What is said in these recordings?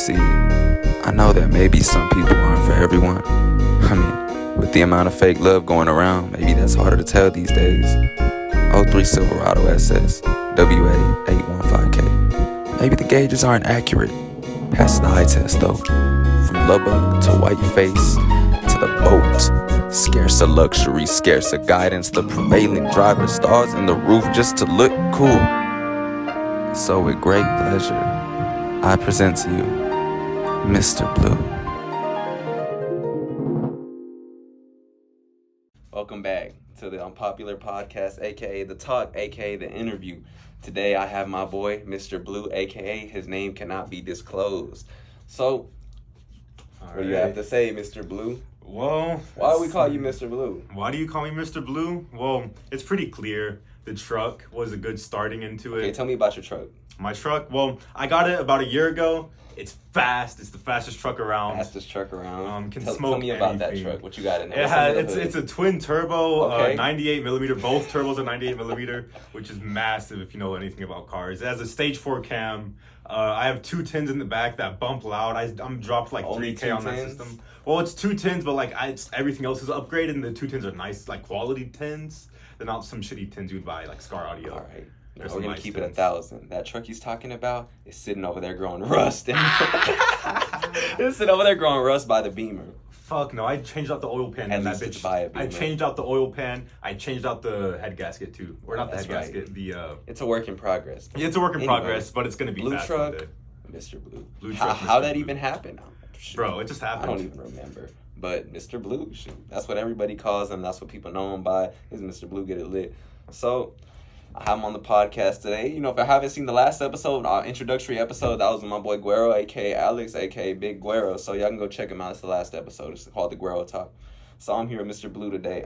see, I know that maybe some people aren't for everyone. I mean, with the amount of fake love going around, maybe that's harder to tell these days. '03 Silverado SS, WA815K. Maybe the gauges aren't accurate. Pass the eye test though. From Lubbock to Whiteface to the boat. Scarce a luxury, scarce a guidance. The prevailing driver stars in the roof just to look cool. So with great pleasure, I present to you Mr. Blue. Welcome back to the Unpopular Podcast, aka The Talk, aka The Interview. Today I have my boy, Mr. Blue, aka his name cannot be disclosed. So, what do you have to say, Mr. Blue? Well, why do we call you Mr. Blue? Why do you call me Mr. Blue? Well, it's pretty clear. The truck was a good starting into it. Okay, tell me about your truck. My truck? Well, I got it about a year ago. It's fast. It's the fastest truck around. Fastest truck around. Tell me about that truck. What you got in there? It's a twin turbo, okay. 98 millimeter. Both turbos are 98 millimeter, which is massive if you know anything about cars. It has a stage 4 cam. I have 2 tins in the back that bump loud. I'm dropped like Only 3K on that system. Well, it's 2 tins, but like everything else is upgraded, and the 2 tins are nice, like quality tins. They're not some shitty tins you'd buy like Scar Audio. All right. Now we're going to keep it 1,000. That truck he's talking about is sitting over there growing rust. It's sitting over there growing rust by the Beamer. Fuck no, I changed out the oil pan in that bitch. I changed out the oil pan. I changed out the head gasket too. Or not the head gasket, It's a work in progress. Yeah, it's a work in progress, but it's going to be Blue fast truck, one day. Mr. Blue. Blue truck, How Mr. that Blue. even happened? Bro, it just happened. I don't even remember. But Mr. Blue, that's what everybody calls him. That's what people know him by. Is Mr. Blue get it lit. So, I have him on the podcast today. You know, if I haven't seen the last episode, our introductory episode, that was with my boy Guero, a.k.a. Alex, a.k.a. Big Guero. So, y'all can go check him out. It's the last episode. It's called The Guero Talk. So, I'm here with Mr. Blue today.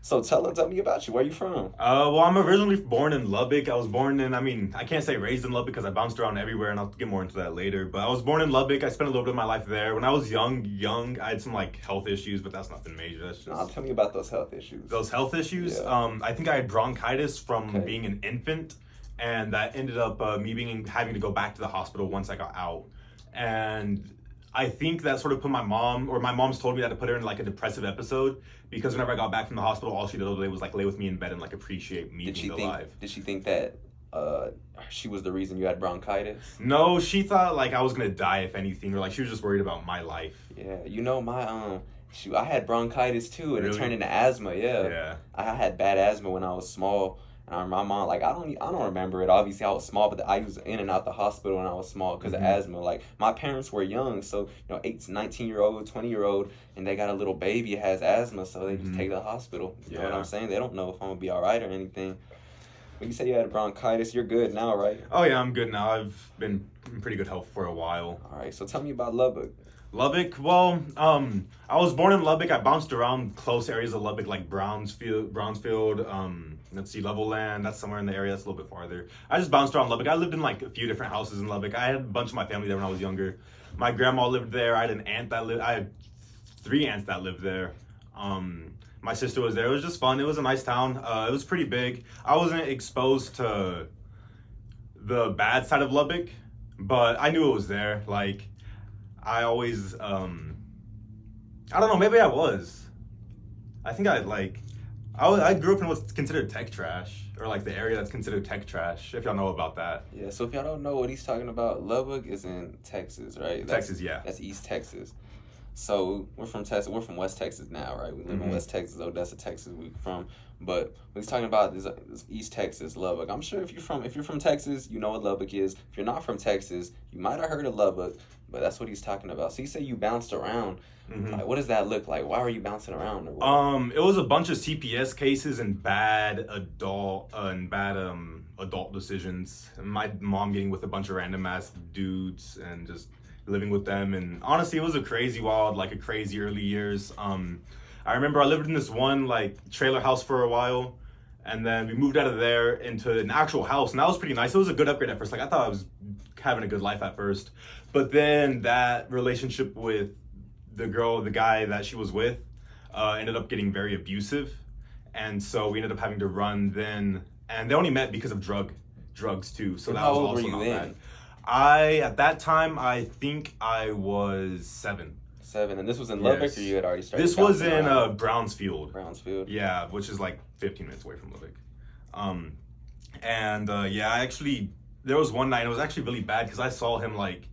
So, tell me about you. Where you from? Well, I'm originally born in Lubbock. I was born in, I can't say raised in Lubbock because I bounced around everywhere, and I'll get more into that later. But I was born in Lubbock. I spent a little bit of my life there. When I was young, I had some, like, health issues, but that's nothing major. That's just... Tell me about those health issues. Those health issues? Yeah. I think I had bronchitis from being an infant, and that ended up having to go back to the hospital once I got out. And I think that sort of put my mom's told me that to put her in like a depressive episode, because whenever I got back from the hospital, all she did was like lay with me in bed and like appreciate me being alive. Did she think that she was the reason you had bronchitis? No, she thought like I was gonna die if anything, or like she was just worried about my life. Yeah, you know I had bronchitis too, and It turned into asthma. Yeah. I had bad asthma when I was small. And my mom, like, I don't remember it. Obviously, I was small, but I was in and out the hospital when I was small because of asthma. Like, my parents were young, so, 19-year-old, 20-year-old, and they got a little baby that has asthma, so they just take to the hospital. You know what I'm saying? They don't know if I'm going to be all right or anything. When you say you had bronchitis, you're good now, right? Oh, yeah, I'm good now. I've been in pretty good health for a while. All right, so tell me about Lubbock. Lubbock, well, I was born in Lubbock. I bounced around close areas of Lubbock, like Brownsfield, Level Land. That's somewhere in the area. That's a little bit farther. I just bounced around Lubbock. I lived in like a few different houses in Lubbock. I had a bunch of my family there when I was younger. My grandma lived there. I had 3 aunts that lived there. My sister was there. It was just fun. It was a nice town. It was pretty big. I wasn't exposed to the bad side of Lubbock, but I knew it was there. Like, I always, I don't know, maybe I was. I think I grew up in what's considered tech trash, or like the area that's considered tech trash, if y'all know about that. Yeah, so if y'all don't know what he's talking about, Lubbock is in Texas, right? Texas, yeah. That's East Texas. So we're from Texas. We're from West Texas now, right? We live in West Texas, Odessa, Texas. We're from, but what he's talking about is East Texas, Lubbock. I'm sure if you're from Texas, you know what Lubbock is. If you're not from Texas, you might have heard of Lubbock, but that's what he's talking about. So you say you bounced around. Like, what does that look like? Why were you bouncing around? It was a bunch of CPS cases and bad adult decisions. And my mom getting with a bunch of random ass dudes and just living with them. And honestly, it was a crazy early years. I remember I lived in this one like trailer house for a while, and then we moved out of there into an actual house, and that was pretty nice. It was a good upgrade at first. Like, I thought I was having a good life at first, but then that relationship with the guy that she was with, ended up getting very abusive, and so we ended up having to run then. And they only met because of drugs too. So and that how was old also were you not then? bad. At that time, I think I was 7. 7, and this was in Lubbock, Yes. or you had already started? This was bouncing in around? Brownsfield. Brownsfield. Yeah, which is like 15 minutes away from Lubbock. Yeah, I actually, there was one night, it was actually really bad because I saw him like,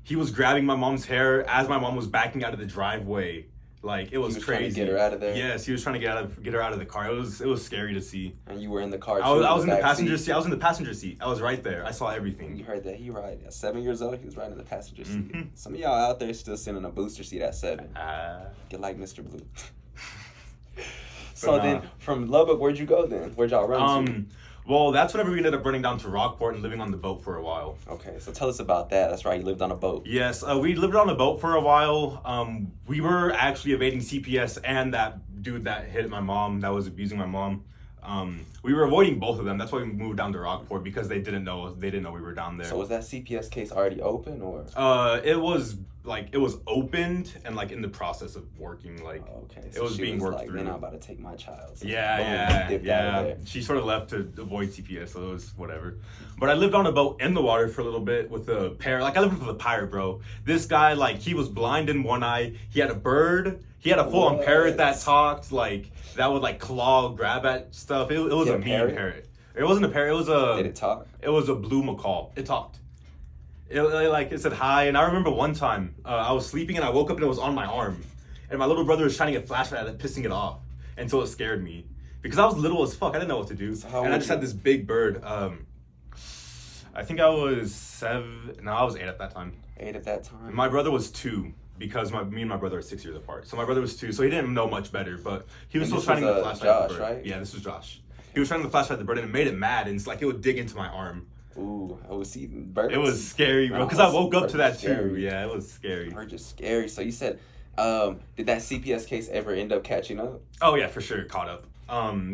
he was grabbing my mom's hair as my mom was backing out of the driveway. Like, it was, He was crazy. trying to get her out of there? Yes, he was trying to get her out of the car. It was scary to see. And you were in the car. I was in the back passenger seat. I was in the passenger seat. I was right there. I saw You everything. heard that? He ride at 7 years old. He was riding in the passenger seat. Mhm. Some of y'all out there still sitting in a booster seat at 7. Ah. Get like Mr. Blue. So But, then, from Lubbock, where'd you go then? Where'd y'all run to? Well, that's whenever we ended up running down to Rockport and living on the boat for a while. Okay, so tell us about that. That's right, you lived on a boat. Yes, we lived on a boat for a while. We were actually evading CPS and that dude that hit my mom, that was abusing my mom. We were avoiding both of them. That's why we moved down to Rockport, because they didn't know we were down there. So was that CPS case already open, or? It was opened and like in the process of working. Like, Okay, it was she being worked like, through. They're not about to take my child. So Yeah. dipped out of there. She sort of left to avoid CPS, so it was whatever. But I lived on a boat in the water for a little bit with a pair. Like, I lived with a pirate, bro. This guy, like, he was blind in one eye. He had a bird. He had a full-on What? parrot that talked, like, that would like claw, grab at stuff. It was Yeah, a mean parrot? parrot. It wasn't a parrot. It was a. Did it talk? It was a blue macaw. It talked. It said hi, and I remember one time I was sleeping and I woke up and it was on my arm, and my little brother was shining a flashlight at it, pissing it off, and so it scared me because I was little as fuck. I didn't know what to do, So how and I old just were had you? this big bird. I think I was 7. No, I was 8 at that time. 8 at that time. My brother was 2 because me and my brother are 6 years apart. So my brother was 2, so he didn't know much better, but he was And still this shining was, the flashlight at the Josh, bird. right? Yeah, this was Josh. He was shining the flashlight at the bird, and it made it mad, and it's like it would dig into my arm. Ooh, I was seeing birds. It was scary, bro, Nah, because I woke up birds to that are too. scary. Yeah, it was scary. Birds are scary. So you said, did that CPS case ever end up catching up? Oh yeah, for sure, caught up.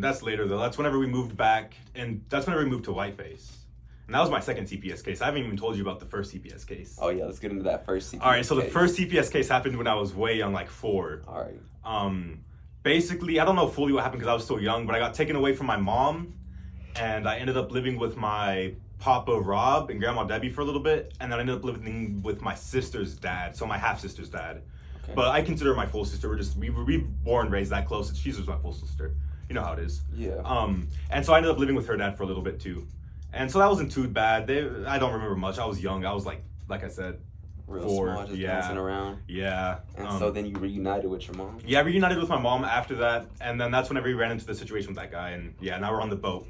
That's later though. That's whenever we moved back, and that's whenever we moved to Whiteface. And that was my second CPS case. I haven't even told you about the first CPS case. Oh yeah, let's get into that first CPS All right, so the case. first CPS case happened when I was way young, like 4. All right. Basically, I don't know fully what happened because I was still young, but I got taken away from my mom, and I ended up living with my Papa Rob and Grandma Debbie for a little bit, and then I ended up living with my sister's dad, so my half sister's dad. Okay. But I consider her my full sister. We were born and raised that close. She's just my full sister. You know how it is. Yeah. And so I ended up living with her dad for a little bit too, and so that wasn't too bad. I don't remember much. I was young. I was like I said, Real 4. small, just Yeah. bouncing around. Yeah. And so then you reunited with your mom? Yeah, reunited with my mom after that, and then that's whenever we ran into the situation with that guy, and yeah, now we're on the boat.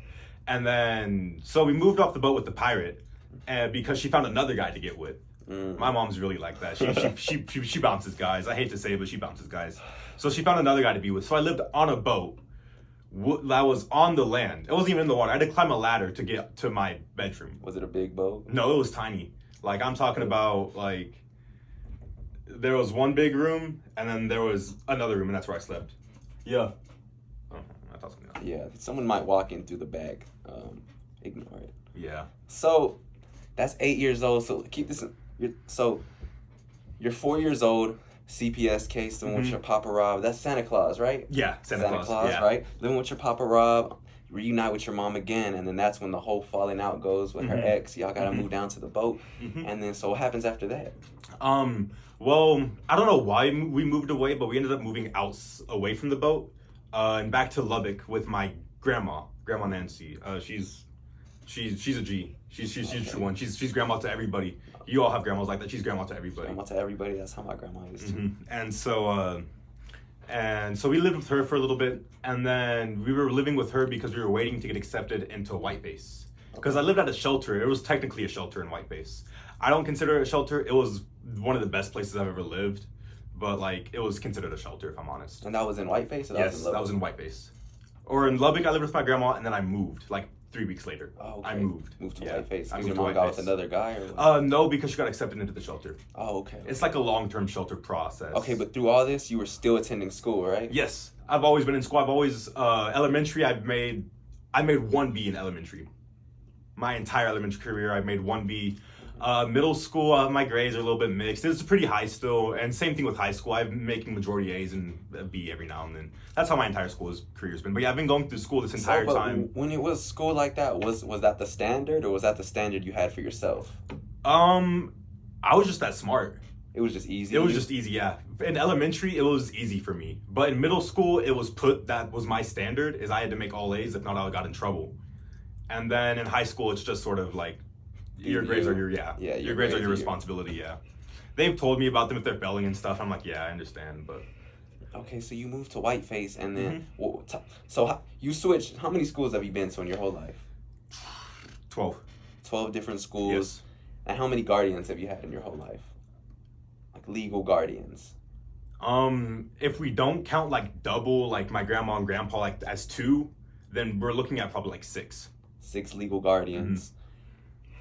And then, so we moved off the boat with the pirate, and because she found another guy to get with. My mom's really like that. She bounces guys. I hate to say it, but she bounces guys. So she found another guy to be with. So I lived on a boat that was on the land. It wasn't even in the water. I had to climb a ladder to get to my bedroom. Was it a big boat? No, it was tiny. Like, I'm talking about, like, there was one big room, and then there was another room, and that's where I slept. Yeah. Oh, I thought something else. Yeah, someone might walk in through the back. Ignore it. Yeah. So that's 8 years old. So keep this. So you're 4 years old. CPS case living with your Papa Rob. That's Santa Claus, right? Yeah, Santa Claus, yeah. Right? Living with your Papa Rob. Reunite with your mom again, and then that's when the whole falling out goes with her ex. Y'all gotta move down to the boat, and then so what happens after that? Well, I don't know why we moved away, but we ended up moving away from the boat, and back to Lubbock with my Grandma Nancy. She's a G. She's a true one. She's grandma to everybody. You all have grandmas like that. She's grandma to everybody. Grandma to everybody. That's how my grandma used to. And so we lived with her for a little bit, and then we were living with her because we were waiting to get accepted into Whiteface. Because I lived at a shelter. It was technically a shelter in Whiteface. I don't consider it a shelter. It was one of the best places I've ever lived, but like it was considered a shelter if I'm honest. And that was in Whiteface? Or that Yes, was in Lubbock? that was in Whiteface. Or in Lubbock, I lived with my grandma, and then I moved like 3 weeks later. Oh, okay. I moved. Moved to Yeah, Whiteface. I Because moved your to mom got with Whiteface. another guy? Or No, because she got accepted into the shelter. Oh, okay. It's like a long-term shelter process. Okay, but through all this, you were still attending school, right? Yes, I've always been in school. I've always elementary. I made 1B in elementary. My entire elementary career, I made 1B. Middle school, my grades are a little bit mixed. It's pretty high still, and same thing with high school. I'm making majority A's and a B every now and then. That's how my entire career's been. But yeah, I've been going through school this entire but time. When it was school like that, was that the standard, or was that the standard you had for yourself? I was just that smart. It was just easy. It was just easy, yeah. In elementary, it was easy for me. But in middle school, that was my standard, is I had to make all A's, if not I got in trouble. And then in high school, it's just sort of like, your grades are your responsibility, yeah. They've told me about them if they're failing and stuff. I'm like, yeah, I understand, but... Okay, so you moved to Whiteface, and then... You switched... How many schools have you been to in your whole life? 12. 12 different schools. Yes. And how many guardians have you had in your whole life? Like, legal guardians. If we don't count, like, double, like, my grandma and grandpa, like, as 2, then we're looking at probably, like, 6. 6 legal guardians.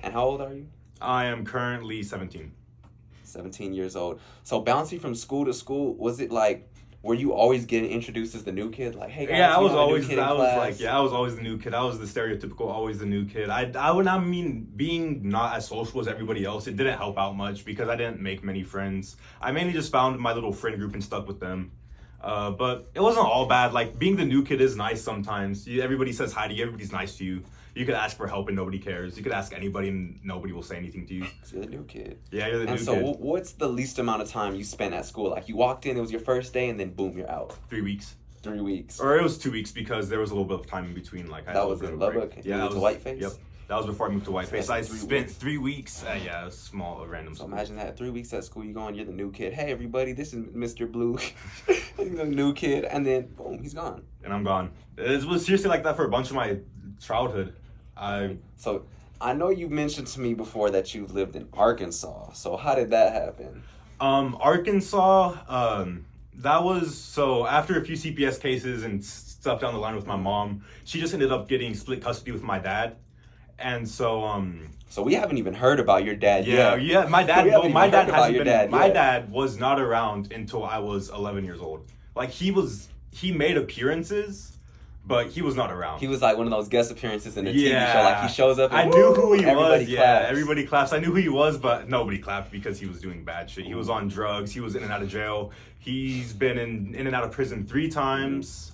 And how old are you? I am currently 17. 17 years old. So bouncing from school to school, was it like, were you always getting introduced as the new kid? Like, hey guys, yeah, I was always the new kid. I was the stereotypical, always the new kid. I would not mean being not as social as everybody else. It didn't help out much because I didn't make many friends. I mainly just found my little friend group and stuck with them. But it wasn't all bad. Like, being the new kid is nice sometimes. Everybody says hi to you. Everybody's nice to you. You could ask for help and nobody cares. You could ask anybody and nobody will say anything to you. So you're the new kid. Yeah, you're the new kid. And so what's the least amount of time you spent at school? Like, you walked in, it was your first day, and then boom, you're out. 3 weeks. 3 weeks. Or it was 2 weeks because there was a little bit of time in between. Like, that was in Lubbock? Yeah, that was to Whiteface? Yep. That was before I moved to Whiteface. So I spent 3 weeks at, a small, random So school. imagine that, 3 weeks at school, you going, you're the new kid. Hey, everybody, this is Mr. Blue. He's the new kid. And then, boom, he's gone. And I'm gone. It was seriously like that for a bunch of my childhood. So, I know you mentioned to me before that you've lived in Arkansas. So, how did that happen? Arkansas, that was, so after a few CPS cases and stuff down the line with my mom, she just ended up getting split custody with my dad. And so, So we haven't even heard about your dad yet. Yeah, my dad, my dad was not around until I was 11 years old. Like, he made appearances, but he was not around. He was like one of those guest appearances in a TV show. Like, he shows up and I knew who he everybody was. claps. Yeah, everybody claps. I knew who he was, but nobody clapped because he was doing bad shit. He was on drugs. He was in and out of jail. He's been in and out of prison 3 times.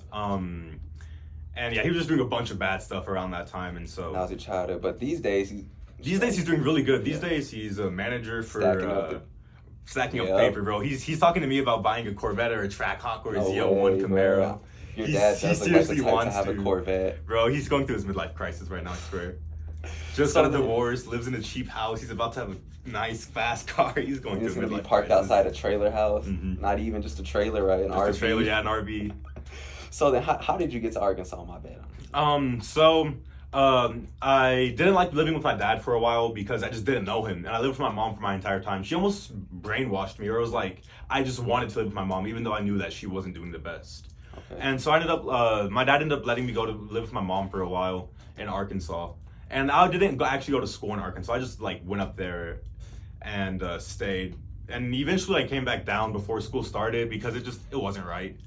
And yeah, he was just doing a bunch of bad stuff around that time. And so that was your childhood. But these days he's doing really good. These days he's a manager for stacking up paper, bro. He's talking to me about buying a Corvette or a Trackhawk or a Z01 Camaro. Bro. Your dad does look like the type to have a Corvette. Bro, he's going through his midlife crisis right now, I swear. Just got a divorce, lives in a cheap house. He's about to have a nice, fast car. He's going through a midlife crisis. He's going to be parked outside a trailer house. Not even just a trailer, right? An RV. Just a trailer, yeah, an RV. So then, how did you get to Arkansas, my bad? I didn't like living with my dad for a while because I just didn't know him. And I lived with my mom for my entire time. She almost brainwashed me, or it was like, I just wanted to live with my mom, even though I knew that she wasn't doing the best. Okay. And so I ended up, my dad ended up letting me go to live with my mom for a while in Arkansas. And I didn't actually go to school in Arkansas. I just went up there and stayed. And eventually I came back down before school started because it wasn't right.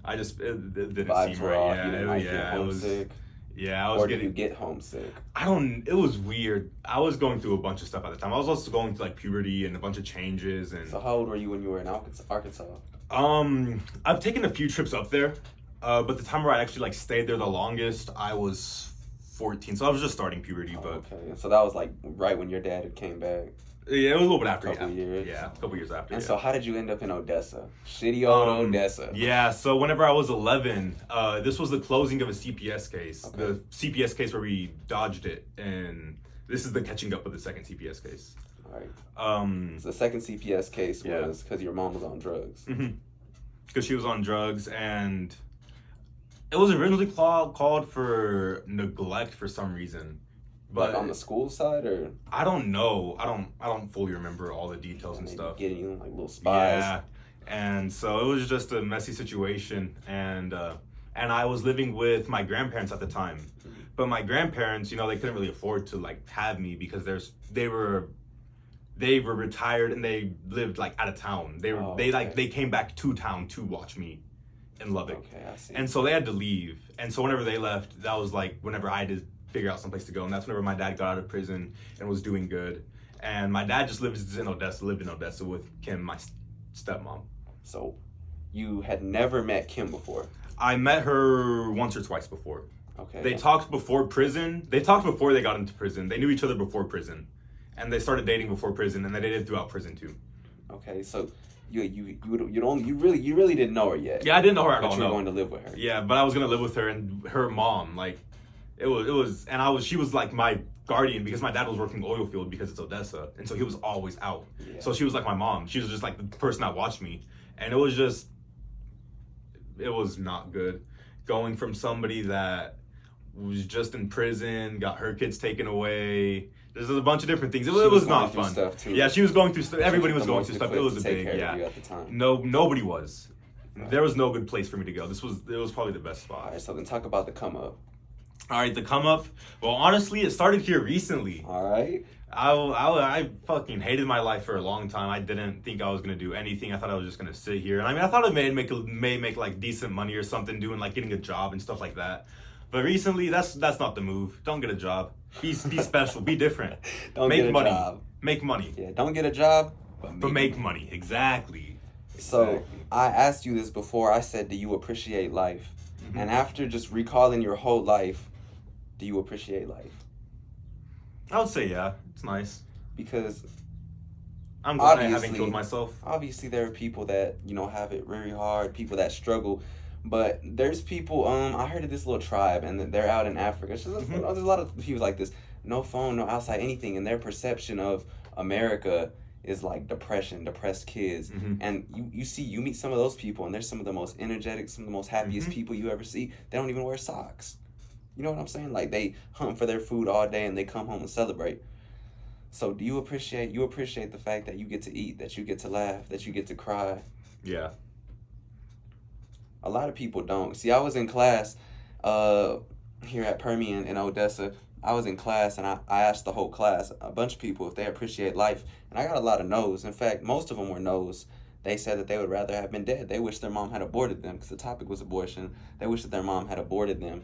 It didn't seem right. I was did you get homesick? It was weird. I was going through a bunch of stuff at the time. I was also going through puberty and a bunch of changes. And so how old were you when you were in Arkansas? I've taken a few trips up there, but the time where I actually stayed there the longest, I was 14. So I was just starting puberty. Okay, so that was right when your dad came back. Yeah, it was a little bit after. A couple years after. And so how did you end up in Odessa? Shitty old Odessa. Yeah, so whenever I was 11, this was the closing of a CPS case. Okay. The CPS case where we dodged it, and this is the catching up with the second CPS case. All right. So the second CPS case was because your mom was on drugs. Because she was on drugs, and it was originally called for neglect for some reason. But on the school side, or I don't know. I don't fully remember all the details and stuff. Getting you little spies. Yeah, and so it was just a messy situation, and I was living with my grandparents at the time, but my grandparents, they couldn't really afford to have me because they were retired and they lived out of town. They came back to town to watch me in Lubbock. Okay, I see. And so they had to leave, and so whenever they left, that was whenever I had to figure out someplace to go, and that's whenever my dad got out of prison and was doing good. And my dad just lived in Odessa with Kim, my stepmom. So you had never met Kim before? I met her once or twice before. Okay. They talked before prison. They talked before they got into prison. They knew each other before prison. and they started dating before prison, and they dated throughout prison too. Okay, so you really didn't know her yet. Yeah, I didn't know her at But all. you were No. going to live with her. Yeah, but I was gonna live with her and her mom. Like, she was like my guardian because my dad was working oil field because it's Odessa, and so he was always out. Yeah. So she was like my mom. She was just like the person that watched me, and it was not good going from somebody that was just in prison, got her kids taken away. There's a bunch of different things. It was not fun. Stuff too. Yeah, she was going through stuff. Everybody was The going most through stuff. It was a equipped to big, take care yeah. of you at the time. Nobody was. Right. There was no good place for me to go. It was probably the best spot. All right, so then talk about the come up. All right, the come up. Well, honestly, it started here recently. All right. I fucking hated my life for a long time. I didn't think I was gonna do anything. I thought I was just gonna sit here. And I mean, I thought I may make like decent money or something, doing like getting a job and stuff like that. But recently, that's not the move. Don't get a job. Be special. Be different. Don't make get a money. job. Make money. Yeah, don't get a job, But make money. Exactly. So I asked you this before. I said, do you appreciate life? Mm-hmm. And after just recalling your whole life, do you appreciate life? I would say yeah. It's nice. Because I'm glad I haven't obviously- killed myself. obviously there are people that have it very hard, people that struggle, but there's people. I heard of this little tribe, and they're out in Africa. It's just, there's a lot of people like this. No phone, no outside anything, and their perception of America is like depressed kids. Mm-hmm. And you meet some of those people, and they're some of the most energetic, some of the most happiest people you ever see. They don't even wear socks. You know what I'm saying? Like, they hunt for their food all day and they come home and celebrate. So do you appreciate the fact that you get to eat, that you get to laugh, that you get to cry? Yeah. A lot of people don't. See, I was in class here at Permian in Odessa. I was in class, and I asked the whole class, a bunch of people, if they appreciate life. And I got a lot of no's. In fact, most of them were no's. They said that they would rather have been dead. They wish their mom had aborted them, because the topic was abortion. They wish that their mom had aborted them.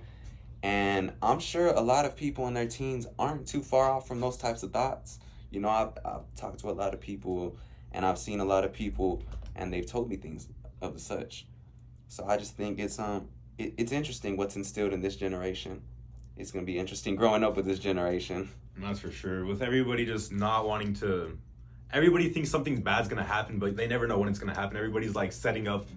And I'm sure a lot of people in their teens aren't too far off from those types of thoughts. You know, I've talked to a lot of people, and I've seen a lot of people, and they've told me things of the such. So I just think it's interesting what's instilled in this generation. It's going to be interesting growing up with this generation. That's for sure. With everybody just not wanting to... Everybody thinks something bad's going to happen, but they never know when it's going to happen. Everybody's like setting up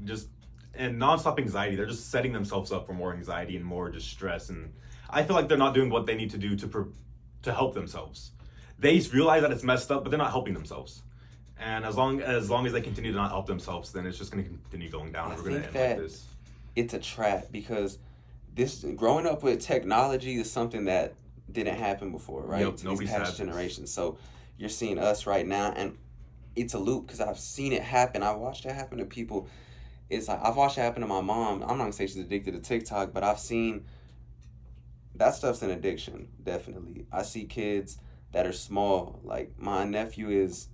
and nonstop anxiety. They're just setting themselves up for more anxiety and more just stress. And I feel like they're not doing what they need to do to help themselves. They realize that it's messed up, but they're not helping themselves. And as long as they continue to not help themselves, then it's just going to continue going down. And we're going to end like this. It's a trap, because this growing up with technology is something that didn't happen before, right? Yep, nobody's past generations. So you're seeing us right now, and it's a loop, because I've seen it happen. I've watched it happen to people. It's like, I've watched it happen to my mom. I'm not gonna say she's addicted to TikTok, but I've seen that stuff's an addiction, definitely. I see kids that are small. Like, my nephew is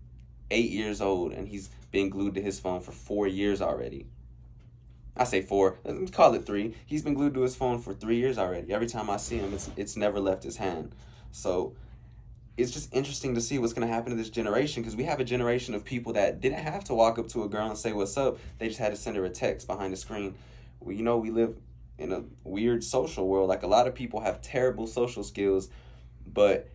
8 years old, and he's been glued to his phone for 4 years already. I say 4, let's call it 3. He's been glued to his phone for 3 years already. Every time I see him, it's never left his hand. So it's just interesting to see what's going to happen to this generation, because we have a generation of people that didn't have to walk up to a girl and say what's up. They just had to send her a text behind the screen. We live in a weird social world. Like, a lot of people have terrible social skills, but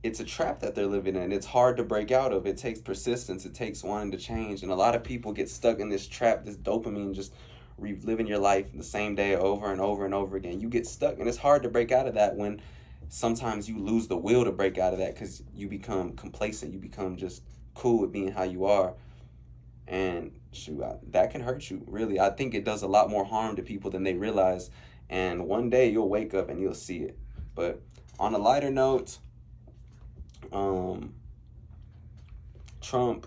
it's a trap that they're living in. It's hard to break out of. It takes persistence. It takes wanting to change. And a lot of people get stuck in this trap, this dopamine, just reliving your life the same day over and over and over again. You get stuck, and it's hard to break out of that when sometimes you lose the will to break out of that, because you become complacent. You become just cool with being how you are. And shoot, that can hurt you, really. I think it does a lot more harm to people than they realize. And one day you'll wake up and you'll see it. But on a lighter note, Trump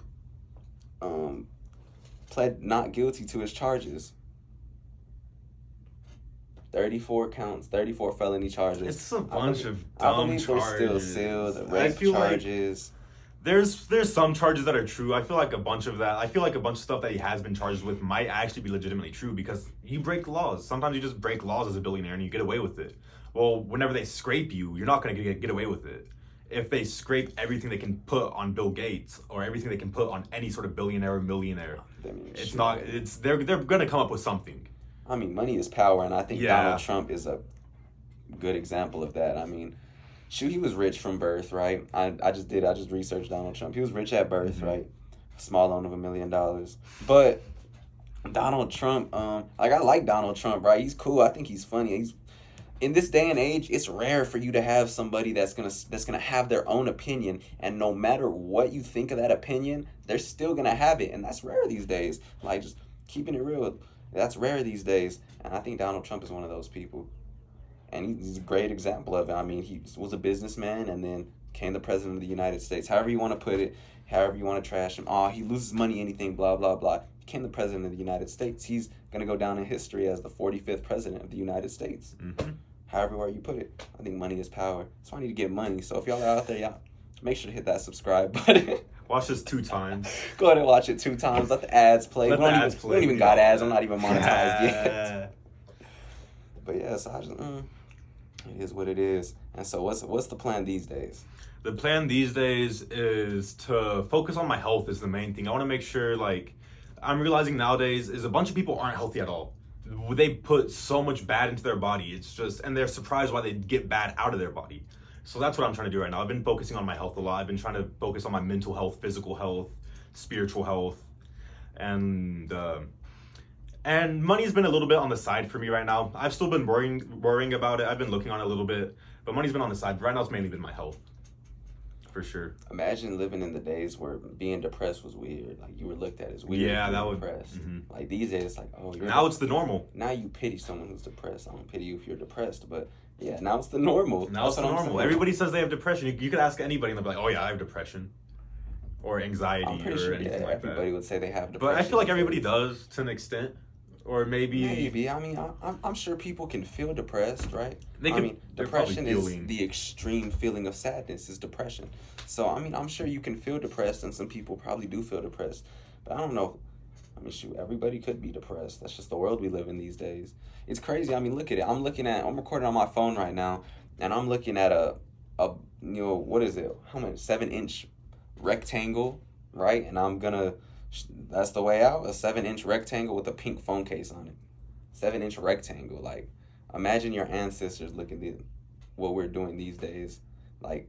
pled not guilty to his charges. 34 counts, 34 felony charges. It's a bunch of I dumb believe charges. they're still sealed. I Rape feel charges. There's some charges that are true. I feel like a bunch of stuff that he has been charged with might actually be legitimately true, because you break laws. Sometimes you just break laws as a billionaire and you get away with it. Well, whenever they scrape you, you're not going to get away with it. If they scrape everything they can put on Bill Gates, or everything they can put on any sort of billionaire or millionaire, they're going to come up with something. I mean, money is power, and I think Donald Trump is a good example of that. I mean, shoot, he was rich from birth, right? I just researched Donald Trump. He was rich at birth, right? Small loan of $1 million. But Donald Trump, like, I like Donald Trump, right? He's cool. I think he's funny. He's in this day and age, it's rare for you to have somebody that's gonna have their own opinion, and no matter what you think of that opinion, they're still gonna have it, and that's rare these days. Like, just keeping it real, that's rare these days, and I think Donald Trump is one of those people, and he's a great example of it. I mean, he was a businessman and then became the president of the United States. However you want to put it, however you want to trash him. Oh, he loses money, anything, blah blah blah. Became the president of the United States. He's gonna go down in history as the 45th president of the United States. However where you put it. I think money is power. So I need to get money. So if y'all are out there, y'all make sure to hit that subscribe button. Watch this 2 times. Go ahead and watch it 2 times. Let the ads play. We don't even got ads. I'm not even monetized yet. But yeah, so I just, it is what it is. And so what's the plan these days? The plan these days is to focus on my health is the main thing. I want to make sure, like, I'm realizing nowadays is a bunch of people aren't healthy at all. They put so much bad into their body. It's just, and they're surprised why they get bad out of their body. So that's what I'm trying to do right now. I've been focusing on my health a lot. I've been trying to focus on my mental health, physical health, spiritual health, and money's been a little bit on the side for me right now. I've still been worrying about it. I've been looking on it a little bit, but money's been on the side. Right now, it's mainly been my health. For sure. Imagine living in the days where being depressed was weird. Like, you were looked at as weird. Yeah, that would. Depressed. Like, these days, it's like, oh, you're. Now it's the normal. Now you pity someone who's depressed. I don't pity you if you're depressed, but yeah, now it's the normal. Now it's the normal. Everybody says they have depression. You could ask anybody, and they'll be like, "Oh yeah, I have depression," or anxiety, I'm pretty or sure, anything like that. Everybody would say they have depression. But I feel like everybody does to an extent. Or maybe. I mean, I'm sure people can feel depressed, right? They're depression is the extreme feeling of sadness is depression. So, I mean, I'm sure you can feel depressed, and some people probably do feel depressed. But I don't know. I mean, shoot, everybody could be depressed. That's just the world we live in these days. It's crazy. I mean, look at it. I'm recording on my phone right now, and I'm looking at a what is it? How many? 7-inch rectangle, right? And I'm gonna. That's the way out. A 7-inch rectangle with a pink phone case on it. 7-inch rectangle. Like, imagine your ancestors looking at what we're doing these days. Like,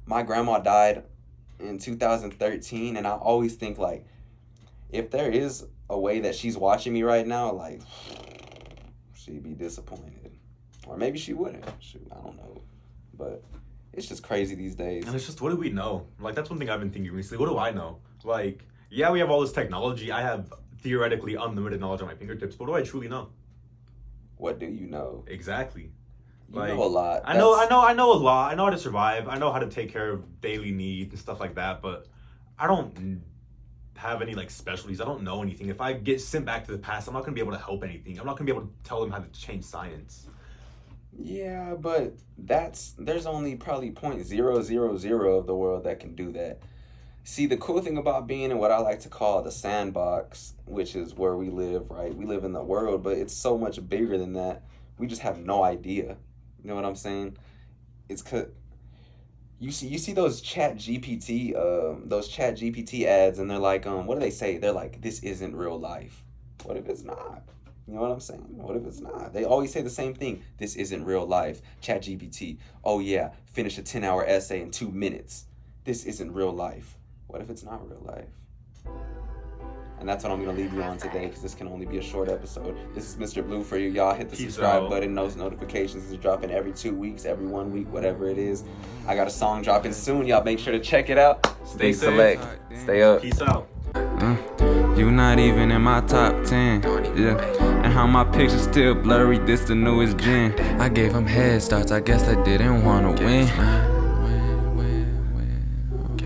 my grandma died in 2013, and I always think, like, if there is a way that she's watching me right now, like, she'd be disappointed. Or maybe she wouldn't. Shoot, I don't know. But it's just crazy these days. And it's just, what do we know? Like, that's one thing I've been thinking recently. What do I know? Like, yeah, we have all this technology. I have theoretically unlimited knowledge at my fingertips. But what do I truly know? What do you know? Exactly. You know a lot. I know a lot. I know how to survive. I know how to take care of daily needs and stuff like that. But I don't have any, like, specialties. I don't know anything. If I get sent back to the past, I'm not going to be able to help anything. I'm not going to be able to tell them how to change science. Yeah, but there's only probably 0.000 of the world that can do that. See, the cool thing about being in what I like to call the sandbox, which is where we live, right? We live in the world, but it's so much bigger than that. We just have no idea. You know what I'm saying? It's cause you see those chat GPT ads, and they're like, what do they say? They're like, this isn't real life. What if it's not? You know what I'm saying? What if it's not? They always say the same thing. This isn't real life. Chat GPT. Oh yeah, finish a 10-hour essay in 2 minutes. This isn't real life. What if it's not real life? And that's what I'm going to leave you on today, because this can only be a short episode. This is Mr. Blue for you. Y'all hit the subscribe button. Those notifications is dropping every 2 weeks, every 1 week, whatever it is. I got a song dropping soon. Y'all make sure to check it out. Stay safe. Select. Stay up. Peace out. You not even in my top 10. Yeah. And how my picture's still blurry, this the newest gen. I gave them head starts, I guess I didn't wanna win.